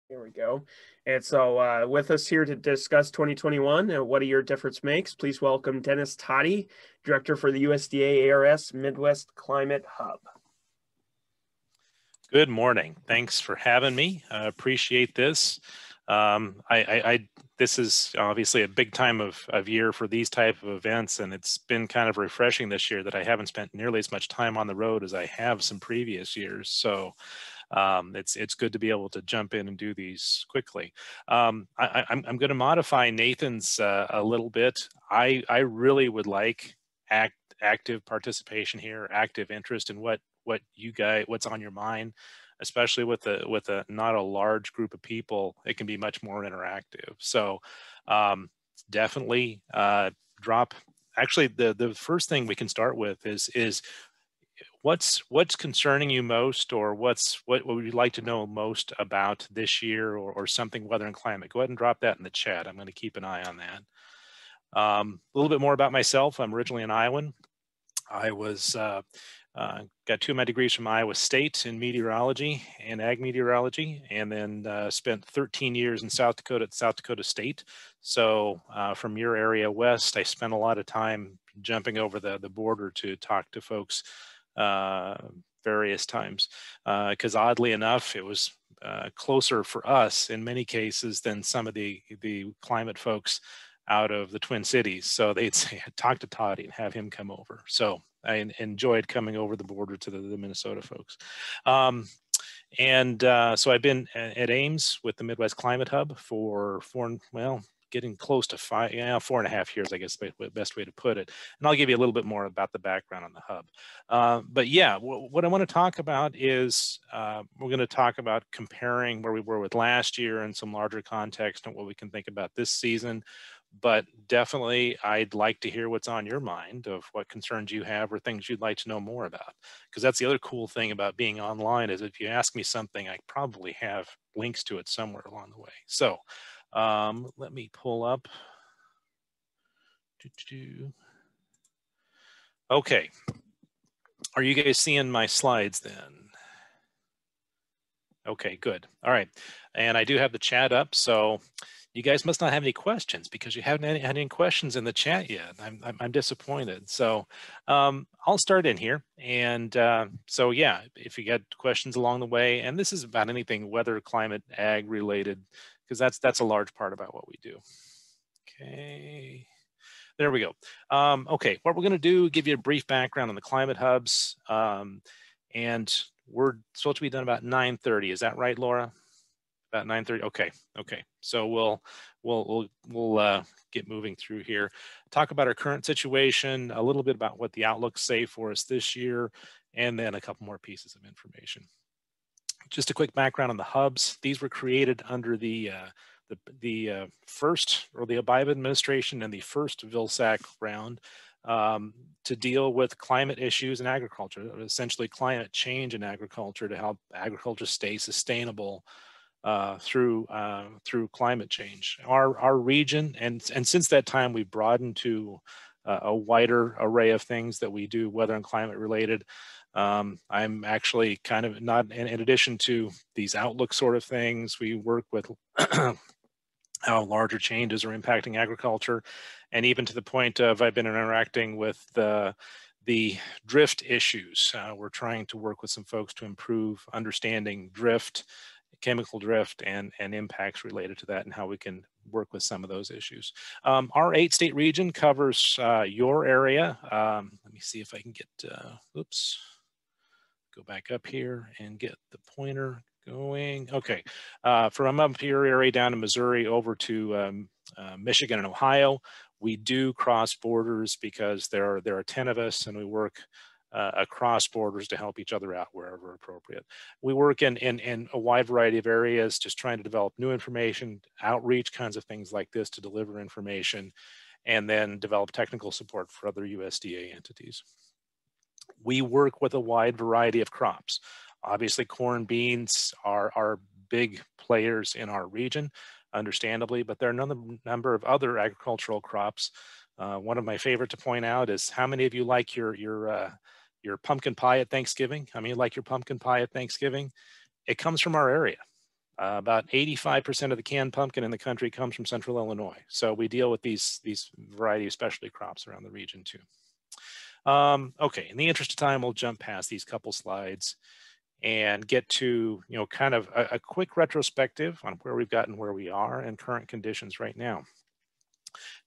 Here we go. And so with us here to discuss 2021 and what a year difference makes, please welcome Dennis Toddy, Director for the USDA ARS Midwest Climate Hub. Good morning. Thanks for having me. I appreciate this. This is obviously a big time of year for these type of events, and it's been kind of refreshing this year that I haven't spent nearly as much time on the road as I have some previous years. So it's good to be able to jump in and do these quickly. I'm going to modify Nathan's a little bit. I really would like active participation here, active interest in what's on your mind, especially with a not a large group of people. It can be much more interactive. So definitely drop. Actually, the first thing we can start with is what's concerning you most, or what would you like to know most about this year, or something weather and climate. Go ahead and drop that in the chat. I'm going to keep an eye on that. A little bit more about myself. I'm originally an Iowan. I was got 2 of my degrees from Iowa State in meteorology and ag meteorology, and then spent 13 years in South Dakota at South Dakota State. So from your area west, I spent a lot of time jumping over the border to talk to folks various times, because oddly enough, it was closer for us in many cases than some of the climate folks out of the Twin Cities. So they'd say, talk to Toddy and have him come over. So I enjoyed coming over the border to the Minnesota folks. So I've been at Ames with the Midwest Climate Hub for getting close to 4.5 years, I guess, the best way to put it. And I'll give you a little bit more about the background on the hub. But yeah, what I want to talk about is we're going to talk about comparing where we were with last year in some larger context and what we can think about this season. But definitely, I'd like to hear what's on your mind, of what concerns you have or things you'd like to know more about. Because that's the other cool thing about being online, is if you ask me something, I probably have links to it somewhere along the way. So let me pull up. Okay. Are you guys seeing my slides then? Okay, good. All right. And I do have the chat up. So you guys must not have any questions, because you haven't had any questions in the chat yet. I'm disappointed. So I'll start in here. And so yeah, if you got questions along the way, and this is about anything weather, climate, ag related, because that's a large part about what we do. Okay, there we go. Okay, what we're going to do, give you a brief background on the climate hubs, and we're supposed to be done about 9:30. Is that right, Laura? About 9:30. Okay. So we'll get moving through here. Talk about our current situation, a little bit about what the outlooks say for us this year, and then a couple more pieces of information. Just a quick background on the hubs. These were created under the first, or the Biden administration, and the first Vilsack round, to deal with climate issues in agriculture, essentially climate change in agriculture, to help agriculture stay sustainable through climate change. Our region, and since that time, we've broadened to a wider array of things that we do, weather and climate related. I'm actually kind of not, in addition to these outlook sort of things, we work with how larger changes are impacting agriculture, and even to the point of I've been interacting with the drift issues. We're trying to work with some folks to improve understanding drift, chemical drift, and impacts related to that, and how we can work with some of those issues. Our 8-state region covers your area. Let me see if I can get, oops, go back up here and get the pointer going. Okay, from up your area down to Missouri over to Michigan and Ohio, we do cross borders because there are 10 of us, and we work across borders to help each other out wherever appropriate. We work in a wide variety of areas, just trying to develop new information, outreach, kinds of things like this to deliver information, and then develop technical support for other USDA entities. We work with a wide variety of crops. Obviously, corn, beans are big players in our region, understandably, but there are a number of other agricultural crops. One of my favorite to point out is, how many of you like your pumpkin pie at Thanksgiving? How many like your pumpkin pie at Thanksgiving? It comes from our area. About 85% of the canned pumpkin in the country comes from central Illinois. So we deal with these variety of specialty crops around the region too. Okay, in the interest of time, we'll jump past these couple slides and get to, kind of a quick retrospective on where we've gotten, where we are, and current conditions right now.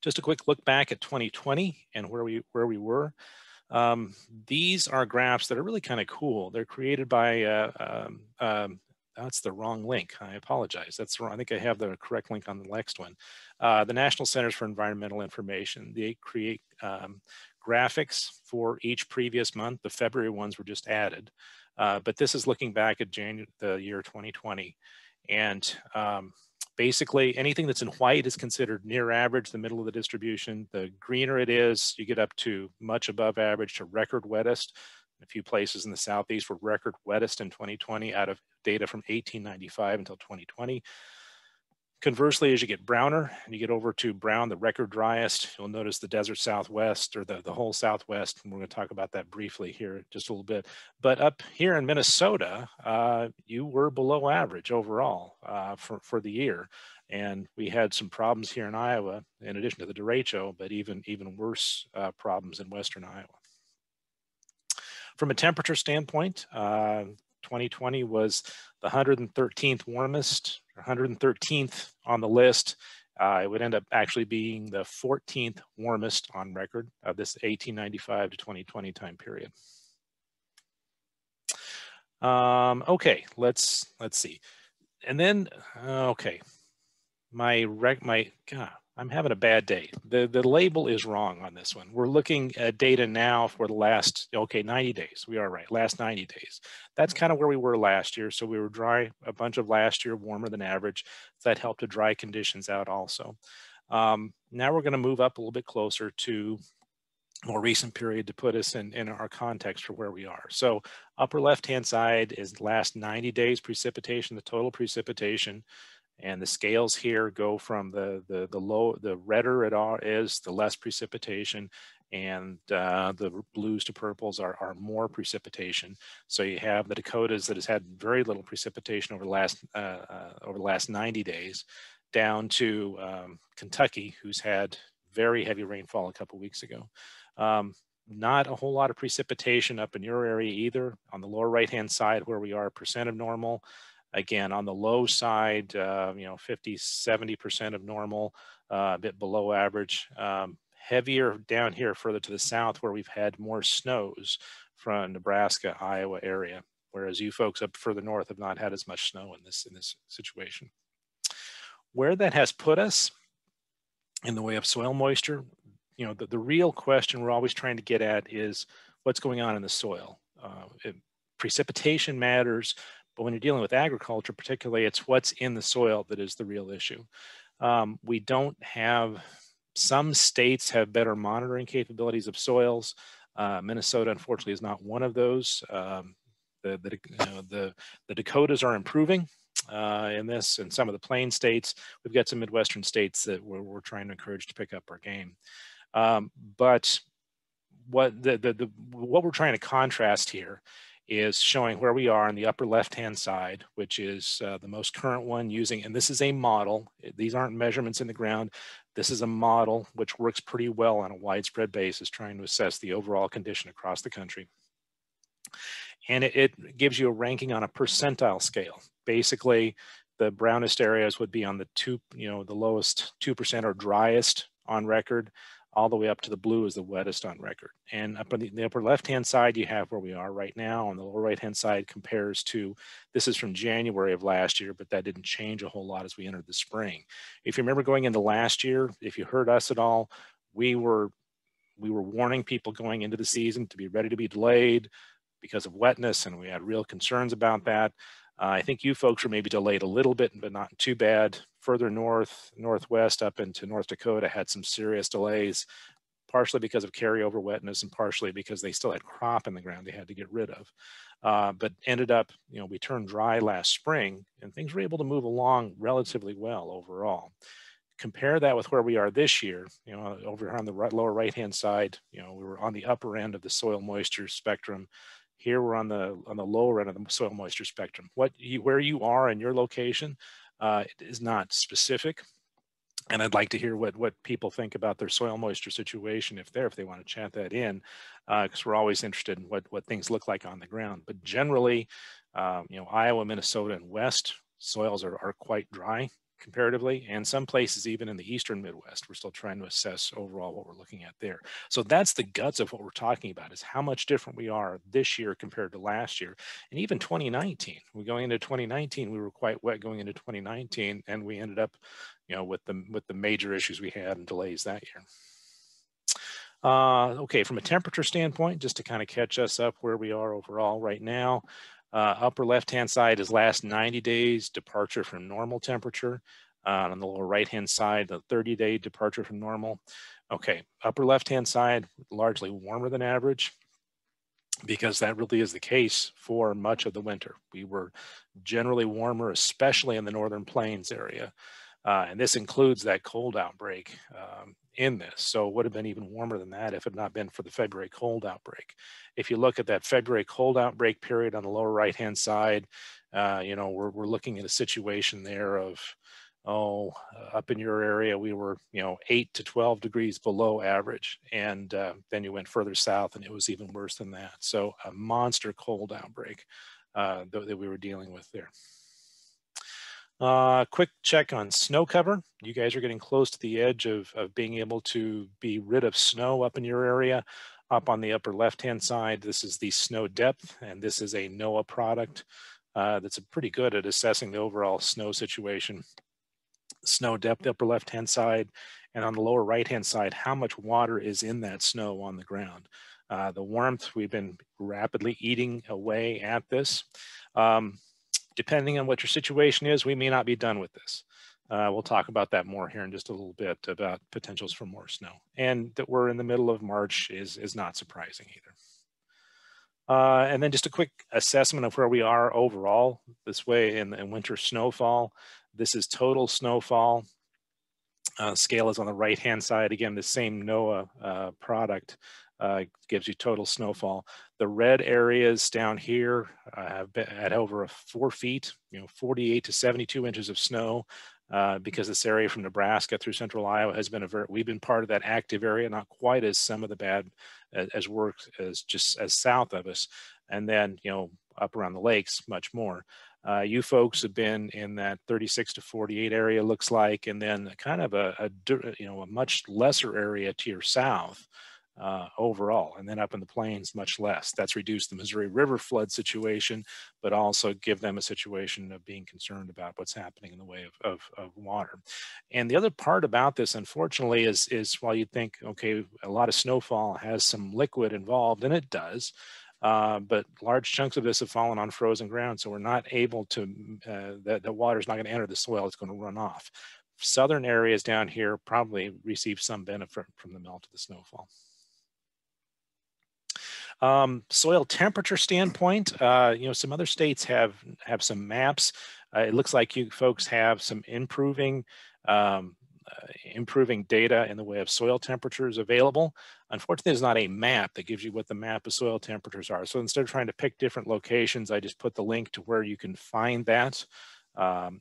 Just a quick look back at 2020 and where we were. These are graphs that are really kind of cool. They're created by that's the wrong link. I apologize. That's wrong. I think I have the correct link on the next one. The National Centers for Environmental Information. They create graphics for each previous month. The February ones were just added, but this is looking back at the year 2020, and basically anything that's in white is considered near average, the middle of the distribution. The greener it is, you get up to much above average to record wettest. A few places in the Southeast were record wettest in 2020 out of data from 1895 until 2020. Conversely, as you get browner and you get over to brown, the record driest, you'll notice the desert Southwest, or the whole Southwest. And we're going to talk about that briefly here just a little bit. But up here in Minnesota, you were below average overall for the year. And we had some problems here in Iowa, in addition to the derecho, but even worse problems in Western Iowa. From a temperature standpoint, 2020 was the 113th warmest, 113th on the list. It would end up actually being the 14th warmest on record of this 1895 to 2020 time period. Okay, let's see. And then, okay, God, I'm having a bad day. The label is wrong on this one. We're looking at data now for the last, 90 days. We are right, last 90 days. That's kind of where we were last year. So we were dry, a bunch of last year, warmer than average. So that helped to dry conditions out also. Now we're going to move up a little bit closer to more recent period to put us in our context for where we are. So upper left-hand side is last 90 days precipitation, the total precipitation. And the scales here go from the redder it is, the less precipitation, and the blues to purples are more precipitation. So you have the Dakotas that has had very little precipitation over the last 90 days, down to Kentucky, who's had very heavy rainfall a couple weeks ago. Not a whole lot of precipitation up in your area either. On the lower right-hand side, where we are, percent of normal. Again, on the low side, 50, 70% of normal, a bit below average. Heavier down here further to the south, where we've had more snows from Nebraska, Iowa area, whereas you folks up further north have not had as much snow in this situation. Where that has put us in the way of soil moisture, the real question we're always trying to get at is what's going on in the soil. Precipitation matters, but when you're dealing with agriculture, particularly, it's what's in the soil that is the real issue. We don't have, some states have better monitoring capabilities of soils. Minnesota, unfortunately, is not one of those. The Dakotas are improving in this, and some of the plain states. We've got some Midwestern states that we're trying to encourage to pick up our game. But what we're trying to contrast here is showing where we are on the upper left-hand side, which is the most current one using, and this is a model. These aren't measurements in the ground. This is a model which works pretty well on a widespread basis, trying to assess the overall condition across the country. And it gives you a ranking on a percentile scale. Basically, the brownest areas would be on the lowest 2% or driest on record, all the way up to the blue is the wettest on record. And up on the upper left-hand side, you have where we are right now. On the lower right-hand side compares to, this is from January of last year, but that didn't change a whole lot as we entered the spring. If you remember going into last year, if you heard us at all, we were warning people going into the season to be ready to be delayed because of wetness, and we had real concerns about that. I think you folks were maybe delayed a little bit, but not too bad. Further north, northwest, up into North Dakota had some serious delays, partially because of carryover wetness and partially because they still had crop in the ground they had to get rid of. But ended up, we turned dry last spring and things were able to move along relatively well overall. Compare that with where we are this year, over on the lower right-hand side, we were on the upper end of the soil moisture spectrum. Here we're on the lower end of the soil moisture spectrum. Where you are in your location is not specific. And I'd like to hear what people think about their soil moisture situation if they want to chat that in, because we're always interested in what things look like on the ground. But generally, Iowa, Minnesota, and West soils are quite dry comparatively, and some places even in the eastern Midwest, we're still trying to assess overall what we're looking at there. So that's the guts of what we're talking about, is how much different we are this year compared to last year. And even 2019, we're going into 2019, we were quite wet going into 2019, and we ended up with the major issues we had and delays that year. Okay, from a temperature standpoint, just to kind of catch us up where we are overall right now, upper left-hand side is last 90 days departure from normal temperature. On the lower right-hand side, the 30-day departure from normal. Okay, upper left-hand side, largely warmer than average, because that really is the case for much of the winter. We were generally warmer, especially in the northern plains area. And this includes that cold outbreak in this. So it would have been even warmer than that if it had not been for the February cold outbreak. If you look at that February cold outbreak period on the lower right-hand side, we're looking at a situation there of, up in your area, we were, 8 to 12 degrees below average. And then you went further south and it was even worse than that. So a monster cold outbreak that we were dealing with there. Quick check on snow cover. You guys are getting close to the edge of being able to be rid of snow up in your area. Up on the upper left-hand side, this is the snow depth, and this is a NOAA product that's pretty good at assessing the overall snow situation. Snow depth, upper left-hand side, and on the lower right-hand side, how much water is in that snow on the ground. The warmth, we've been rapidly eating away at this. Depending on what your situation is, we may not be done with this. We'll talk about that more here in just a little bit, about potentials for more snow. And that we're in the middle of March is not surprising either. And then just a quick assessment of where we are overall this way in winter snowfall. This is total snowfall. Scale is on the right-hand side. Again, the same NOAA product gives you total snowfall. The red areas down here have been at over 4 feet, 48 to 72 inches of snow, because this area from Nebraska through central Iowa has been we've been part of that active area, not quite as some of the bad as just as south of us. And then, up around the lakes, much more. You folks have been in that 36 to 48 area, looks like, and then kind of a much lesser area to your south overall, and then up in the plains, much less. That's reduced the Missouri River flood situation, but also give them a situation of being concerned about what's happening in the way of water. And the other part about this, unfortunately, is while you think, okay, a lot of snowfall has some liquid involved, and it does, but large chunks of this have fallen on frozen ground, so we're not able to, the water is not going to enter the soil, it's going to run off. Southern areas down here probably receive some benefit from the melt of the snowfall. Soil temperature standpoint, some other states have some maps. It looks like you folks have some improving data in the way of soil temperatures available. Unfortunately, there's not a map that gives you what the map of soil temperatures are. So instead of trying to pick different locations, I just put the link to where you can find that.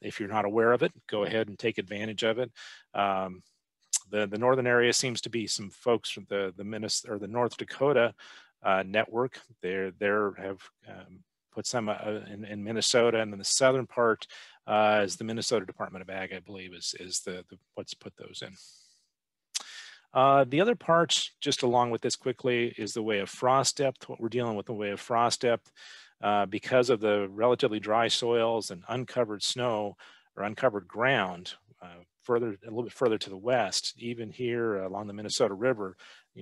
If you're not aware of it, go ahead and take advantage of it. The northern area seems to be some folks from the Minnesota or the North Dakota network. They have put some in Minnesota, and then the southern part is the Minnesota Department of Ag, I believe, is the what's put those in. The other part, just along with this quickly, is the way of frost depth. What we're dealing with in the way of frost depth, because of the relatively dry soils and uncovered snow or uncovered ground, a little bit further to the west, even here along the Minnesota River,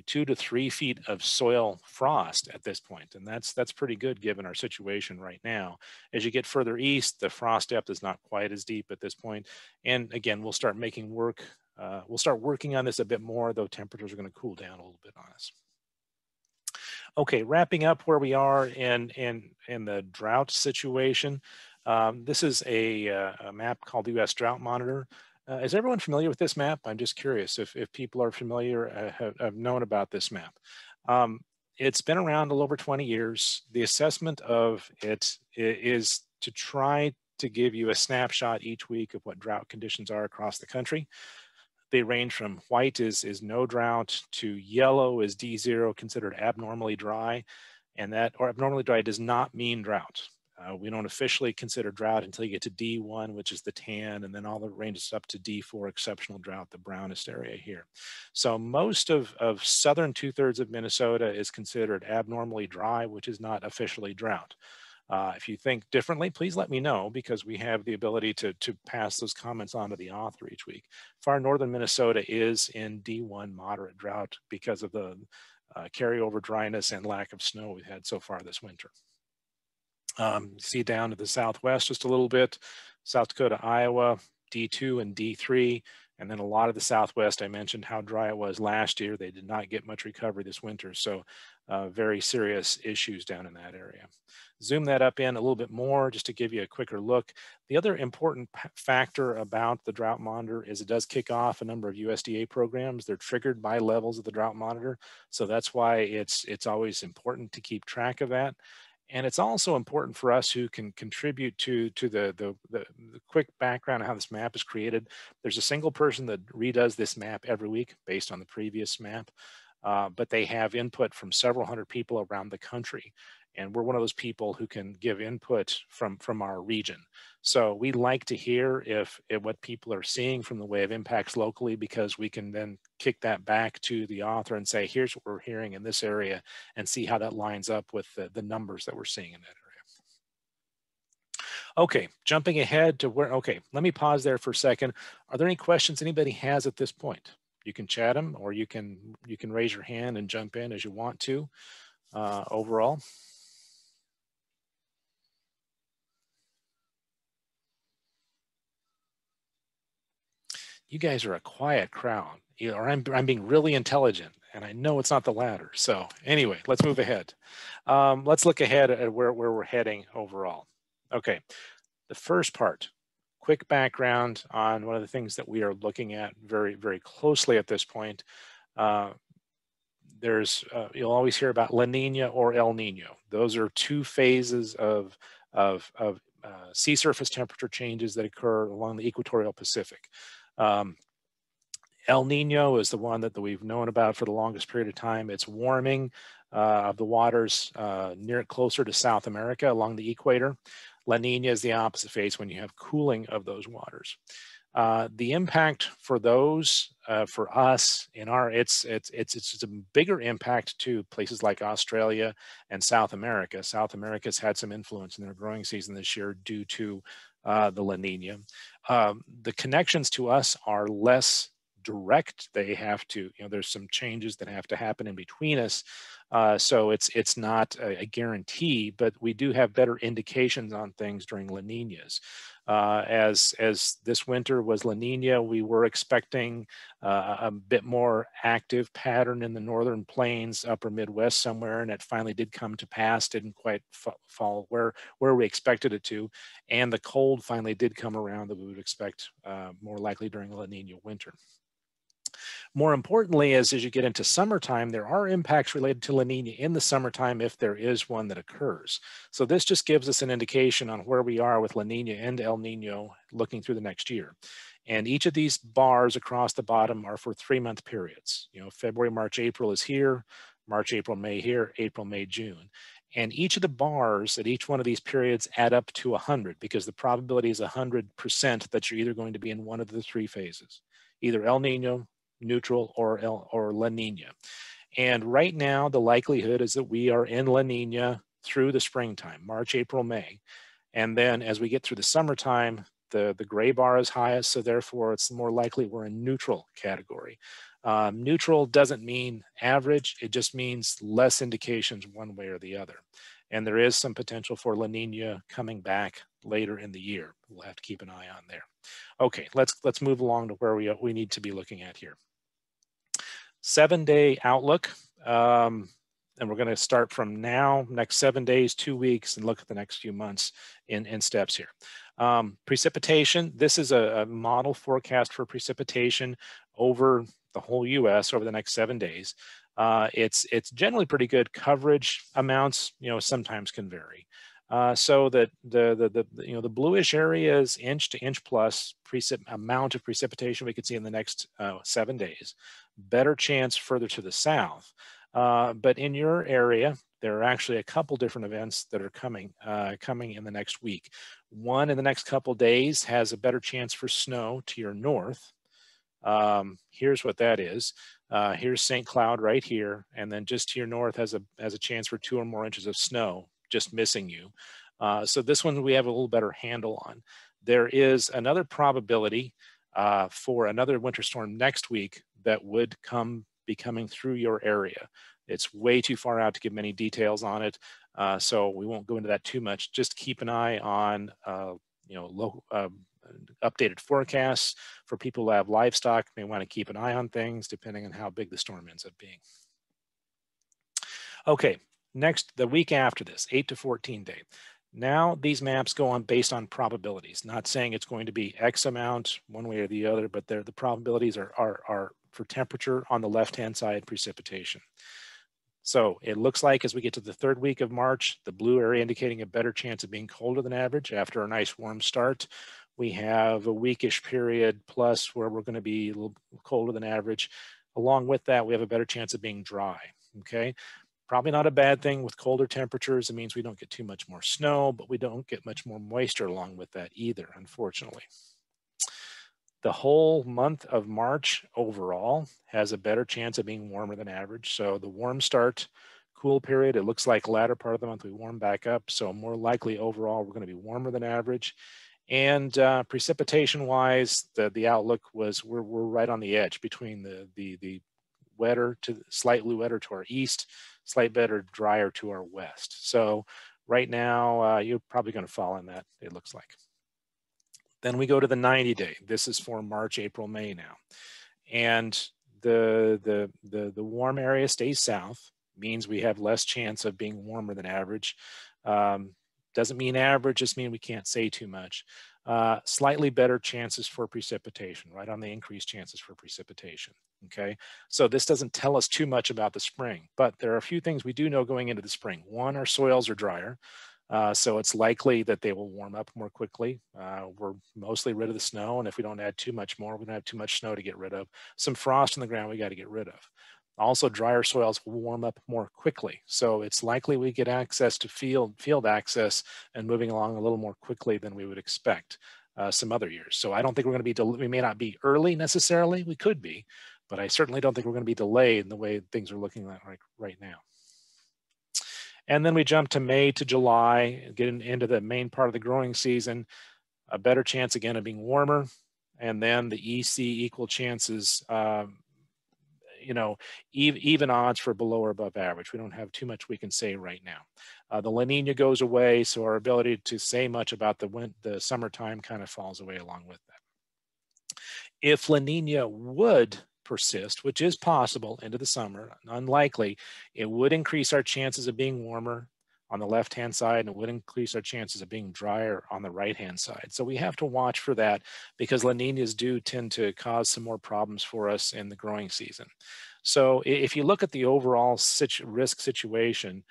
2 to 3 feet of soil frost at this point, and that's pretty good given our situation right now. As you get further east, the frost depth is not quite as deep at this point, and again, we'll start working on this a bit more, though temperatures are going to cool down a little bit on us. Okay, wrapping up where we are in the drought situation. This is a map called the U.S. Drought Monitor. Is everyone familiar with this map? I'm just curious if people are familiar, have known about this map. It's been around a little over 20 years. The assessment of it is to try to give you a snapshot each week of what drought conditions are across the country. They range from white is no drought to yellow is D0, considered abnormally dry. And that, or abnormally dry, does not mean drought. We don't officially consider drought until you get to D1, which is the tan, and then all the ranges up to D4, exceptional drought, the brownest area here. So most of southern 2/3 of Minnesota is considered abnormally dry, which is not officially drought. If you think differently, please let me know, because we have the ability to pass those comments on to the author each week. Far northern Minnesota is in D1 moderate drought because of the carryover dryness and lack of snow we've had so far this winter. See down to the southwest just a little bit, South Dakota, Iowa, D2 and D3, and then a lot of the southwest. I mentioned how dry it was last year. They did not get much recovery this winter, so very serious issues down in that area. Zoom that up in a little bit more just to give you a quicker look. The other important factor about the Drought Monitor is it does kick off a number of USDA programs. They're triggered by levels of the Drought Monitor, so that's why it's always important to keep track of that. And it's also important for us who can contribute to the quick background of how this map is created. There's a single person that redoes this map every week based on the previous map, but they have input from several hundred people around the country. And we're one of those people who can give input from our region. So we like to hear if what people are seeing from the way of impacts locally, because we can then kick that back to the author and say, here's what we're hearing in this area, and see how that lines up with the numbers that we're seeing in that area. Okay, jumping ahead to where, okay, let me pause there for a second. Are there any questions anybody has at this point? You can chat them, or you can raise your hand and jump in as you want to overall. You guys are a quiet crowd, or I'm being really intelligent, and I know it's not the latter. So anyway, let's move ahead. Let's look ahead at where we're heading overall. Okay, the first part, quick background on one of the things that we are looking at very, very closely at this point. You'll always hear about La Nina or El Nino. Those are two phases of sea surface temperature changes that occur along the equatorial Pacific. El Nino is the one that we've known about for the longest period of time. It's warming of the waters closer to South America along the equator. La Nina is the opposite phase, when you have cooling of those waters. The impact for those, for us, it's a bigger impact to places like Australia and South America. South America's had some influence in their growing season this year due to the La Nina. The connections to us are less direct. They have to, there's some changes that have to happen in between us. So it's not a guarantee, but we do have better indications on things during La Ninas. As this winter was La Nina, we were expecting a bit more active pattern in the northern plains, upper Midwest somewhere, and it finally did come to pass. Didn't quite fall where we expected it to, and the cold finally did come around that we would expect more likely during a La Nina winter. More importantly, as you get into summertime, there are impacts related to La Nina in the summertime if there is one that occurs. So this just gives us an indication on where we are with La Nina and El Nino looking through the next year. And each of these bars across the bottom are for 3-month periods. February, March, April is here, March, April, May here, April, May, June. And each of the bars at each one of these periods add up to 100, because the probability is 100% that you're either going to be in one of the three phases, either El Nino, neutral, or La Nina. And right now, the likelihood is that we are in La Nina through the springtime, March, April, May. And then as we get through the summertime, the gray bar is highest, so therefore it's more likely we're in neutral category. Neutral doesn't mean average, it just means less indications one way or the other. And there is some potential for La Nina coming back later in the year. We'll have to keep an eye on there. Okay, let's move along to where we need to be looking at here. 7-day outlook, and we're going to start from now, next 7 days, 2 weeks, and look at the next few months in steps here. Precipitation, this is a model forecast for precipitation over the whole US over the next 7 days. It's generally pretty good. Coverage amounts, sometimes can vary. So that the bluish areas, inch to inch plus amount of precipitation we could see in the next 7 days. Better chance further to the south. But in your area, there are actually a couple different events that are coming in the next week. One in the next couple days has a better chance for snow to your north. Here's what that is. Here's St. Cloud right here, and then just to your north has a chance for 2 or more inches of snow, just missing you. So this one we have a little better handle on. There is another probability for another winter storm next week that would be coming through your area. It's way too far out to give many details on it, so we won't go into that too much. Just keep an eye on local updated forecasts. For people who have livestock, may want to keep an eye on things depending on how big the storm ends up being. Okay, next, the week after this, 8 to 14 day. Now these maps go on based on probabilities, not saying it's going to be X amount one way or the other, but the probabilities are for temperature on the left-hand side, precipitation. So it looks like as we get to the 3rd week of March, the blue area indicating a better chance of being colder than average after a nice warm start. We have a weekish period plus where we're going to be a little colder than average. Along with that, we have a better chance of being dry, okay? Probably not a bad thing with colder temperatures. It means we don't get too much more snow, but we don't get much more moisture along with that either, unfortunately. The whole month of March overall has a better chance of being warmer than average. So the warm start, cool period, it looks like latter part of the month we warm back up. So more likely overall, we're going to be warmer than average. And precipitation wise, the outlook was we're right on the edge between the wetter to slightly wetter to our east, slightly better drier to our west. So right now you're probably going to fall in that, it looks like. Then we go to the 90-day. This is for March, April, May now. And the warm area stays south, means we have less chance of being warmer than average. Doesn't mean average, just mean we can't say too much. Slightly better chances for precipitation, right on the increased chances for precipitation, okay? So this doesn't tell us too much about the spring, but there are a few things we do know going into the spring. One, our soils are drier. So it's likely that they will warm up more quickly. We're mostly rid of the snow, and if we don't add too much more, we don't have too much snow to get rid of. Some frost in the ground we got to get rid of. Also, drier soils will warm up more quickly. So it's likely we get access to field access and moving along a little more quickly than we would expect some other years. So I don't think we're going to be, we may not be early necessarily, we could be, but I certainly don't think we're going to be delayed in the way things are looking like right now. And then we jump to May to July, getting into the main part of the growing season, a better chance again of being warmer. And then the EC equal chances, even odds for below or above average. We don't have too much we can say right now. The La Nina goes away, so our ability to say much about the summertime kind of falls away along with that. If La Nina would persist, which is possible into the summer, unlikely, it would increase our chances of being warmer on the left-hand side, and it would increase our chances of being drier on the right-hand side. So we have to watch for that because La Ninas do tend to cause some more problems for us in the growing season. So if you look at the overall risk situation,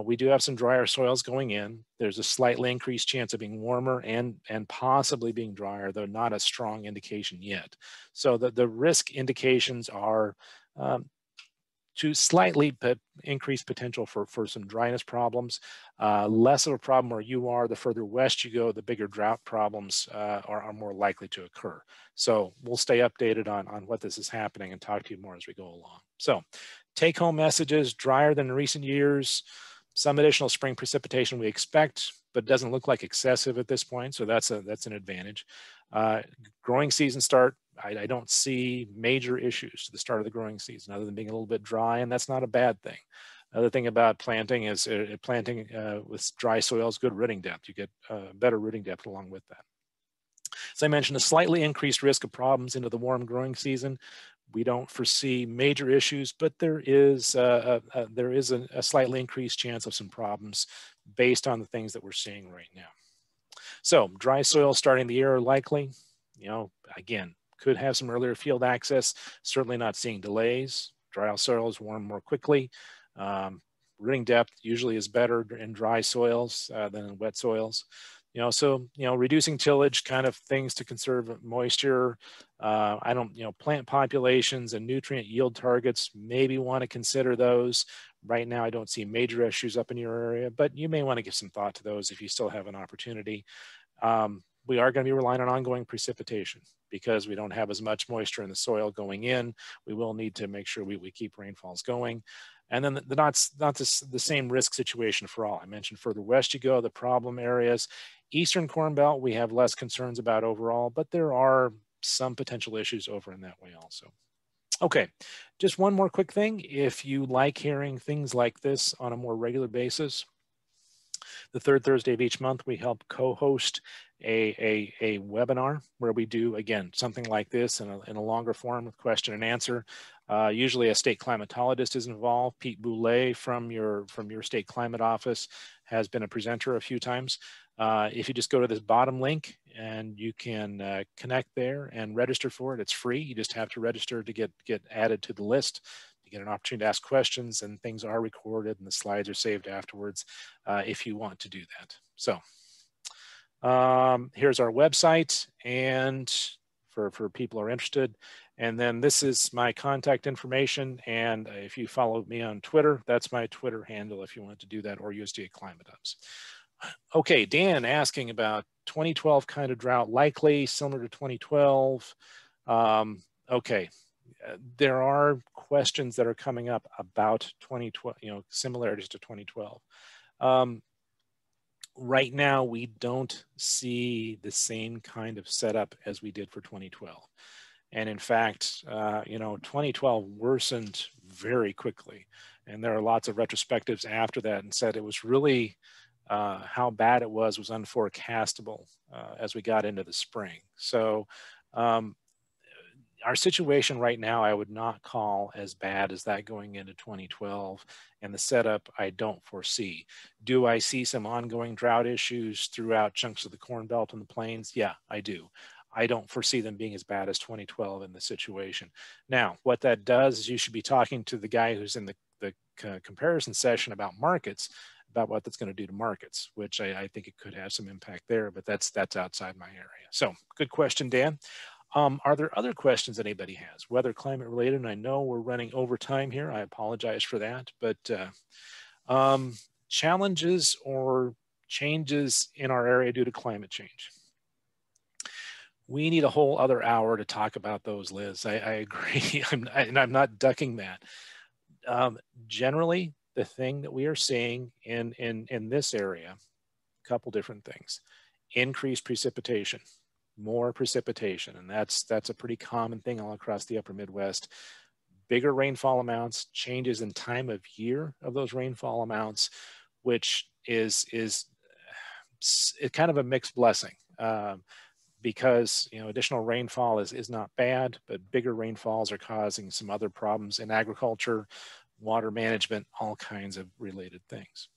we do have some drier soils going in. There's a slightly increased chance of being warmer and possibly being drier, though not a strong indication yet. So the risk indications are to slightly increased potential for some dryness problems. Less of a problem where you are, the further west you go, the bigger drought problems are more likely to occur. So we'll stay updated on what this is happening and talk to you more as we go along. So take home messages: drier than in recent years, some additional spring precipitation we expect, but it doesn't look like excessive at this point. So that's an advantage. Growing season start, I don't see major issues to the start of the growing season other than being a little bit dry, and that's not a bad thing. Another thing about planting is planting with dry soils, good rooting depth. You get better rooting depth along with that. As I mentioned, a slightly increased risk of problems into the warm growing season. We don't foresee major issues, but there is a slightly increased chance of some problems based on the things that we're seeing right now. So dry soil starting the year are likely, again, could have some earlier field access, certainly not seeing delays. Dry soils warm more quickly. Rooting depth usually is better in dry soils than in wet soils. So, reducing tillage, kind of things to conserve moisture. Plant populations and nutrient yield targets, maybe want to consider those. Right now, I don't see major issues up in your area, but you may want to give some thought to those if you still have an opportunity. We are going to be relying on ongoing precipitation because we don't have as much moisture in the soil going in. We will need to make sure we keep rainfalls going. And then the same risk situation for all. I mentioned further west you go, the problem areas. Eastern Corn Belt, we have less concerns about overall, but there are some potential issues over in that way also. Okay, just one more quick thing. If you like hearing things like this on a more regular basis, the third Thursday of each month, we help co-host a webinar where we do, again, something like this in a longer form with question and answer. Usually a state climatologist is involved. Pete Boulay from your state climate office has been a presenter a few times. If you just go to this bottom link and you can connect there and register for it, it's free. You just have to register to get added to the list, to get an opportunity to ask questions, and things are recorded and the slides are saved afterwards if you want to do that. So here's our website, and for people who are interested. And then this is my contact information. And if you follow me on Twitter, that's my Twitter handle if you want to do that, or USDA Climate Hubs. Okay, Dan asking about 2012 kind of drought, likely similar to 2012. Okay, there are questions that are coming up about 2012, similarities to 2012. Right now, we don't see the same kind of setup as we did for 2012. And in fact, 2012 worsened very quickly. And there are lots of retrospectives after that and said it was really how bad it was unforecastable as we got into the spring. So our situation right now, I would not call as bad as that going into 2012, and the setup I don't foresee. Do I see some ongoing drought issues throughout chunks of the Corn Belt and the Plains? Yeah, I do. I don't foresee them being as bad as 2012 in the situation. Now, what that does is you should be talking to the guy who's in the comparison session about markets, about what that's going to do to markets, which I think it could have some impact there, but that's outside my area. So good question, Dan. Are there other questions that anybody has, weather climate related? And I know we're running over time here. I apologize for that, but challenges or changes in our area due to climate change. We need a whole other hour to talk about those, Liz. I agree, and I'm not ducking that. Generally, the thing that we are seeing in this area, a couple different things: increased precipitation, more precipitation, and that's a pretty common thing all across the upper Midwest. Bigger rainfall amounts, changes in time of year of those rainfall amounts, which is kind of a mixed blessing. Because additional rainfall is not bad, but bigger rainfalls are causing some other problems in agriculture, water management, all kinds of related things.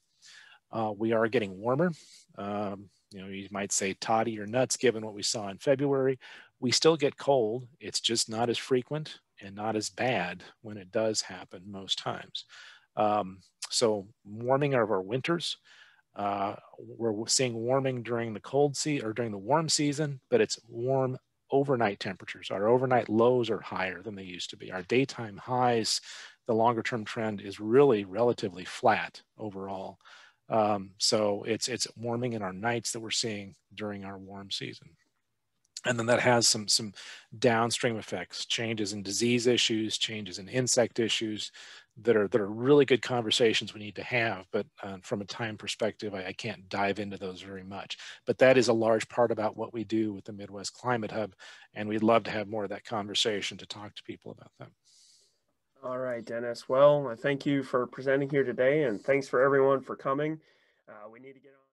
We are getting warmer. You might say toddy or nuts given what we saw in February. We still get cold. It's just not as frequent and not as bad when it does happen most times. So warming of our winters. We're seeing warming during the cold season or during the warm season, but it's warm overnight temperatures. Our overnight lows are higher than they used to be. Our daytime highs, the longer term trend is really relatively flat overall. So it's warming in our nights that we're seeing during our warm season. And then that has some downstream effects, changes in disease issues, changes in insect issues that are really good conversations we need to have. But from a time perspective, I can't dive into those very much. But that is a large part about what we do with the Midwest Climate Hub. And we'd love to have more of that conversation to talk to people about that. All right, Dennis. Well, thank you for presenting here today, and thanks for everyone for coming. We need to get on.